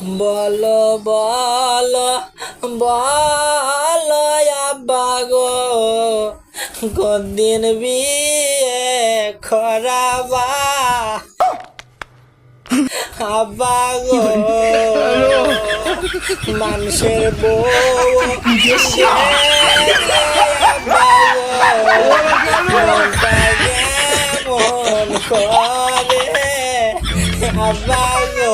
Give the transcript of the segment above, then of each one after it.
বলো বলো বলো আব্বা গো, কোনদিন বিয়ে করাবা আব্বা গো? মানুষের বউ আব্বা গো, মনটা কেমন করে আব্বা গো।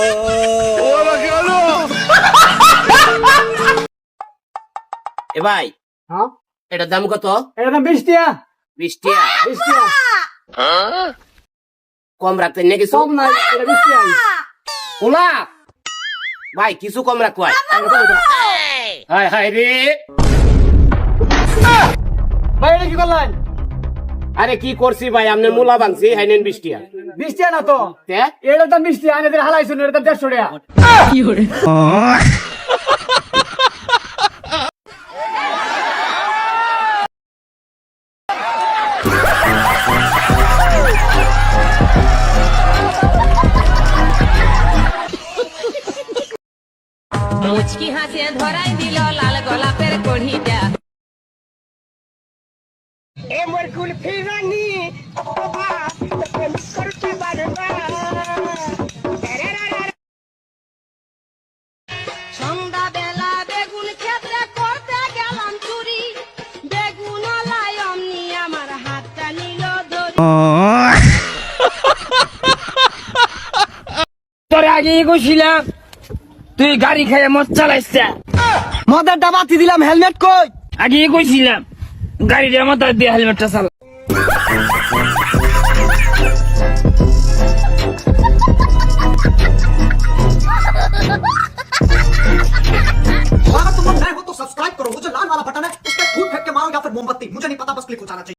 এ ভাই, হ্যাঁ, এটার দাম কত? এটার দাম 20 টাকা। 20 টাকা। 20 টাকা কম রাখতেন না কিছু? কম নাই, এটা 20 টাকা। ওলা ভাই, কিছু কম রাখো। হাই হাই রে ভাই, এটা কি করলেন? আরে কি করছি ভাই, আপনার মূলা ভাঙছি, হাই নেন 20 টাকা। 20 টাকা না তো, তে? এটার দাম 20 টাকা। এদের হালাইছুন, এটার দাম 150 টাকা। মুচকি হাসে ধরাই দিল লাল গোলাপের কড়িটা। সন্ধ্যা বেলা বেগুন ক্ষেত্রে করতে গেলাম চুরি, বেগুন আলাই অমনি আমার হাতটা নিল ধরি। তোরে আগে কইছিলাম তুই গাড়ি খাইয়ে মদ চালাইছ। মদের ডাবাতি দিলাম, হেলমেট কই? আগে কইছিলাম গাড়িটা মাথা দিয়ে হেলমেটটা চালা। अगर तुम लोग नए हो तो सब्सक्राइब करो, वो जो लाल वाला बटन है उस पर फूट फेंक के मारो या फिर मोमबत्ती, मुझे नहीं पता, बस क्लिक हो जाना चाहिए।